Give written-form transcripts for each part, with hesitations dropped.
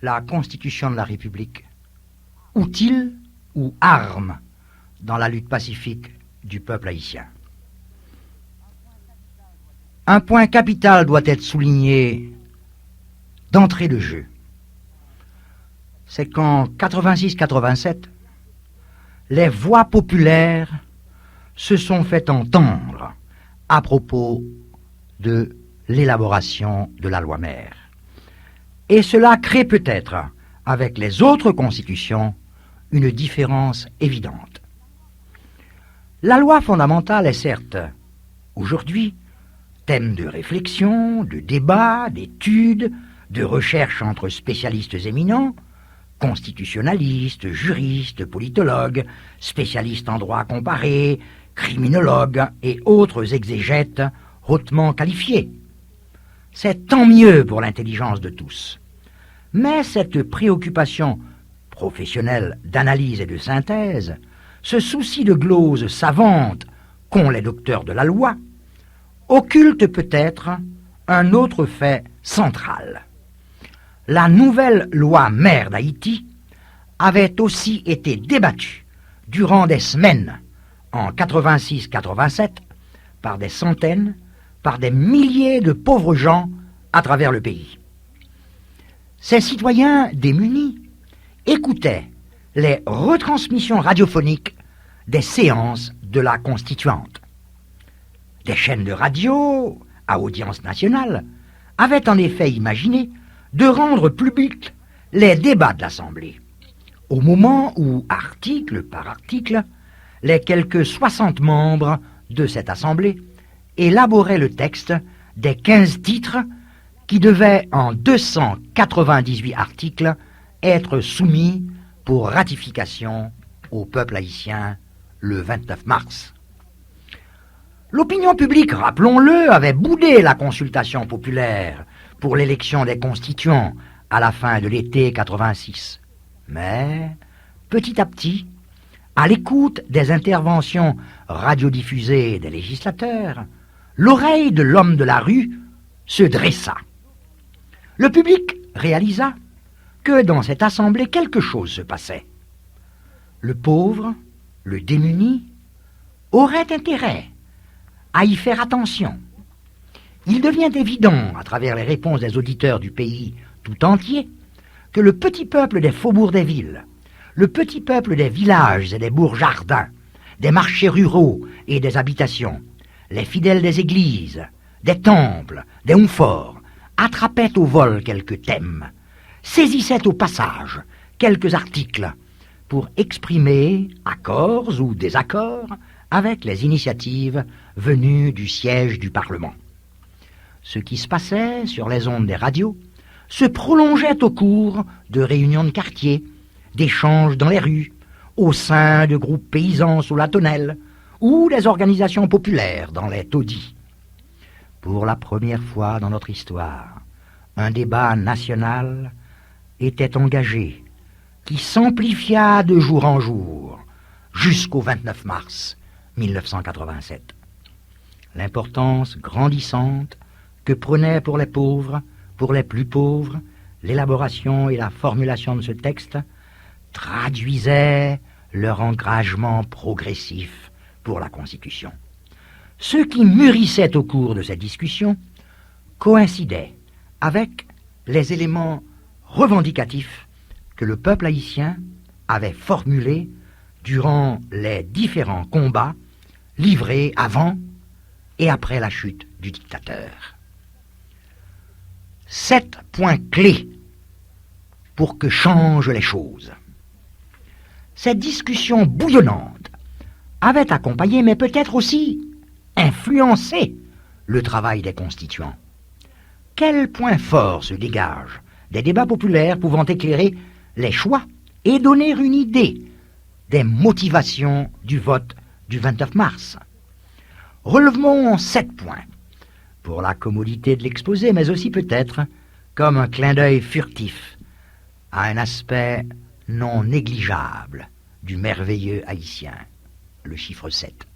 la Constitution de la République, outil ou arme dans la lutte pacifique du peuple haïtien. Un point capital doit être souligné d'entrée de jeu. C'est qu'en 86-87, les voix populaires se sont fait entendre à propos de l'élaboration de la loi mère. Et cela crée peut-être, avec les autres constitutions, une différence évidente. La loi fondamentale est certes, aujourd'hui, thème de réflexion, de débat, d'étude, de recherche entre spécialistes éminents, constitutionnalistes, juristes, politologues, spécialistes en droit comparé, criminologues et autres exégètes hautement qualifiés. C'est tant mieux pour l'intelligence de tous. Mais cette préoccupation professionnelle d'analyse et de synthèse, ce souci de glose savante qu'ont les docteurs de la loi, occulte peut-être un autre fait central. La nouvelle loi mère d'Haïti avait aussi été débattue durant des semaines en 86-87 par des centaines, par des milliers de pauvres gens à travers le pays. Ces citoyens démunis écoutaient les retransmissions radiophoniques des séances de la Constituante. Des chaînes de radio à audience nationale avaient en effet imaginé de rendre publics les débats de l'Assemblée, au moment où, article par article, les quelques 60 membres de cette Assemblée élaboraient le texte des 15 titres qui devaient, en 298 articles, être soumis pour ratification au peuple haïtien le 29 mars. L'opinion publique, rappelons-le, avait boudé la consultation populaire pour l'élection des constituants à la fin de l'été 86. Mais, petit à petit, à l'écoute des interventions radiodiffusées des législateurs, l'oreille de l'homme de la rue se dressa. Le public réalisa que dans cette assemblée quelque chose se passait. Le pauvre, le démuni, aurait intérêt à y faire attention. Il devient évident, à travers les réponses des auditeurs du pays tout entier, que le petit peuple des faubourgs des villes, le petit peuple des villages et des bourgs-jardins, des marchés ruraux et des habitations, les fidèles des églises, des temples, des houforts, attrapaient au vol quelques thèmes, saisissaient au passage quelques articles pour exprimer accords ou désaccords avec les initiatives venues du siège du Parlement. Ce qui se passait sur les ondes des radios se prolongeait au cours de réunions de quartier, d'échanges dans les rues, au sein de groupes paysans sous la tonnelle ou des organisations populaires dans les taudis. Pour la première fois dans notre histoire, un débat national était engagé qui s'amplifia de jour en jour jusqu'au 29 mars 1987. L'importance grandissante que prenait pour les pauvres, pour les plus pauvres, l'élaboration et la formulation de ce texte traduisait leur engagement progressif pour la Constitution. Ce qui mûrissait au cours de cette discussion coïncidait avec les éléments revendicatifs que le peuple haïtien avait formulés durant les différents combats livrés avant et après la chute du dictateur. 7 points clés pour que changent les choses. Cette discussion bouillonnante avait accompagné, mais peut-être aussi influencé, le travail des constituants. Quel point fort se dégage des débats populaires pouvant éclairer les choix et donner une idée des motivations du vote du 29 mars. Relevons 7 points, pour la commodité de l'exposé, mais aussi peut-être comme un clin d'œil furtif à un aspect non négligeable du merveilleux haïtien, le chiffre 7.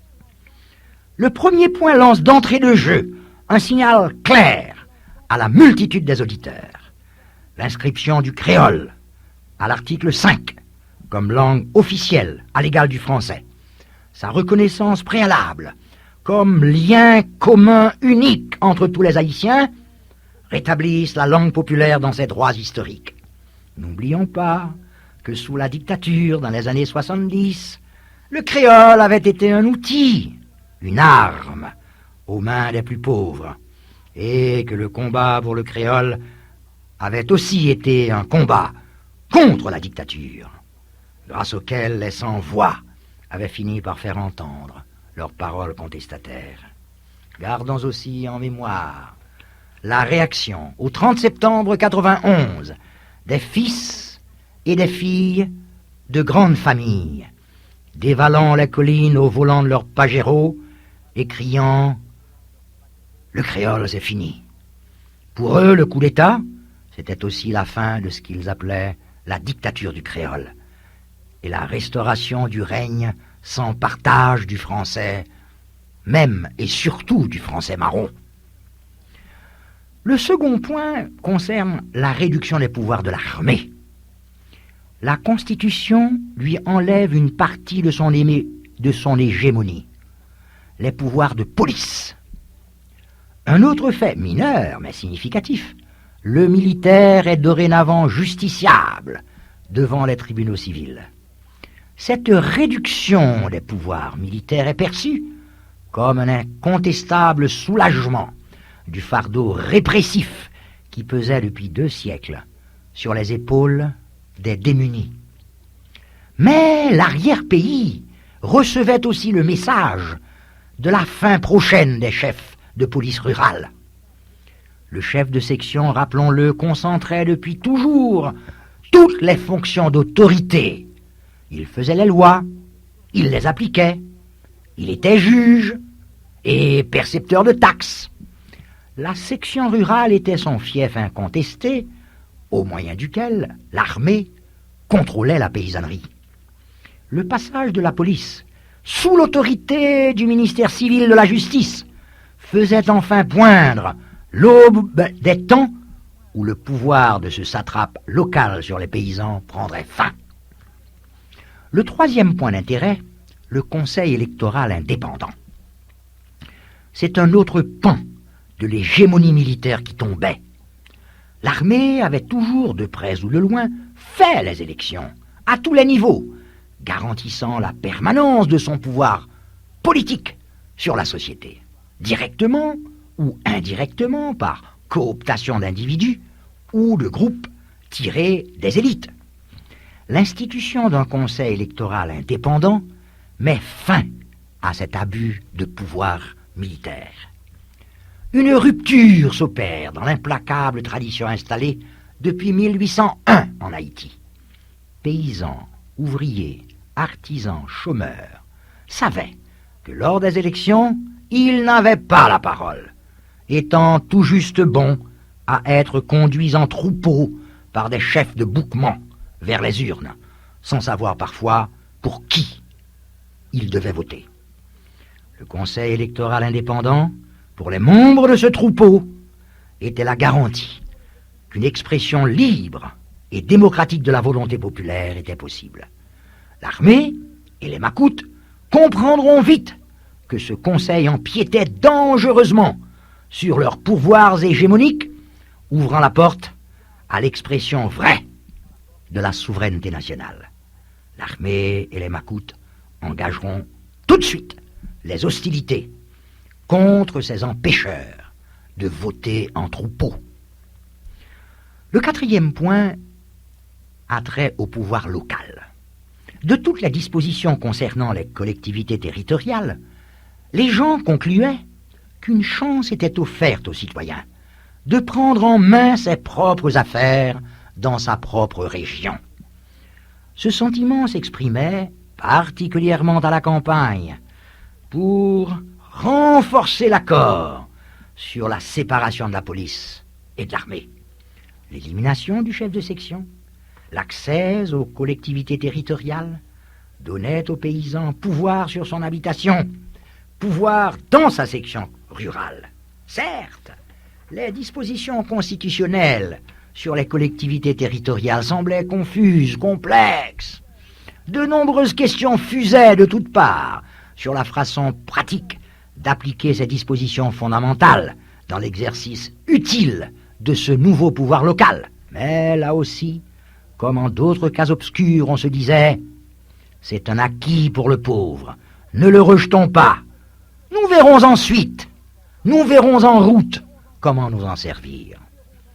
Le premier point lance d'entrée de jeu un signal clair à la multitude des auditeurs. l'inscription du créole à l'article 5 comme langue officielle à l'égal du français, sa reconnaissance préalable comme lien commun unique entre tous les Haïtiens, rétablissent la langue populaire dans ses droits historiques. N'oublions pas que sous la dictature, dans les années 70, le créole avait été un outil, une arme, aux mains des plus pauvres, et que le combat pour le créole avait aussi été un combat contre la dictature, grâce auquel les sans-voix avaient fini par faire entendre leurs paroles contestataires. Gardons aussi en mémoire la réaction au 30 septembre 91 des fils et des filles de grandes familles, dévalant les collines au volant de leurs Pajero et criant « Le créole, c'est fini ». Pour eux, le coup d'État, c'était aussi la fin de ce qu'ils appelaient la dictature du créole et la restauration du règne sans partage du français, même et surtout du français marron. Le second point concerne la réduction des pouvoirs de l'armée. La Constitution lui enlève une partie de son hégémonie, les pouvoirs de police. Un autre fait mineur mais significatif, le militaire est dorénavant justiciable devant les tribunaux civils. Cette réduction des pouvoirs militaires est perçue comme un incontestable soulagement du fardeau répressif qui pesait depuis 2 siècles sur les épaules des démunis. Mais l'arrière-pays recevait aussi le message de la fin prochaine des chefs de police rurale. Le chef de section, rappelons-le, concentrait depuis toujours toutes les fonctions d'autorité. Il faisait les lois, il les appliquait, il était juge et percepteur de taxes. La section rurale était son fief incontesté, au moyen duquel l'armée contrôlait la paysannerie. Le passage de la police sous l'autorité du ministère civil de la justice faisait enfin poindre l'aube des temps où le pouvoir de ce satrape local sur les paysans prendrait fin. Le troisième point d'intérêt, le Conseil électoral indépendant. C'est un autre pan de l'hégémonie militaire qui tombait. L'armée avait toujours, de près ou de loin, fait les élections, à tous les niveaux, garantissant la permanence de son pouvoir politique sur la société, directement ou indirectement par cooptation d'individus ou de groupes tirés des élites. L'institution d'un conseil électoral indépendant met fin à cet abus de pouvoir militaire. Une rupture s'opère dans l'implacable tradition installée depuis 1801 en Haïti. Paysans, ouvriers, artisans, chômeurs savaient que lors des élections, ils n'avaient pas la parole, étant tout juste bons à être conduits en troupeau par des chefs de bouquement vers les urnes, sans savoir parfois pour qui ils devaient voter. Le Conseil électoral indépendant, pour les membres de ce troupeau, était la garantie qu'une expression libre et démocratique de la volonté populaire était possible. L'armée et les macoutes comprendront vite que ce conseil empiétait dangereusement sur leurs pouvoirs hégémoniques, ouvrant la porte à l'expression vraie de la souveraineté nationale. L'armée et les macoutes engageront tout de suite les hostilités contre ces empêcheurs de voter en troupeau. Le quatrième point a trait au pouvoir local. De toutes les dispositions concernant les collectivités territoriales, les gens concluaient qu'une chance était offerte aux citoyens de prendre en main ses propres affaires dans sa propre région. Ce sentiment s'exprimait particulièrement à la campagne pour renforcer l'accord sur la séparation de la police et de l'armée, l'élimination du chef de section, l'accès aux collectivités territoriales donnait aux paysans pouvoir sur son habitation, pouvoir dans sa section rurale. Certes, les dispositions constitutionnelles sur les collectivités territoriales semblait confuse, complexe. De nombreuses questions fusaient de toutes parts sur la façon pratique d'appliquer ces dispositions fondamentales dans l'exercice utile de ce nouveau pouvoir local. Mais là aussi, comme en d'autres cas obscurs, on se disait « C'est un acquis pour le pauvre, ne le rejetons pas. Nous verrons ensuite, nous verrons en route comment nous en servir. »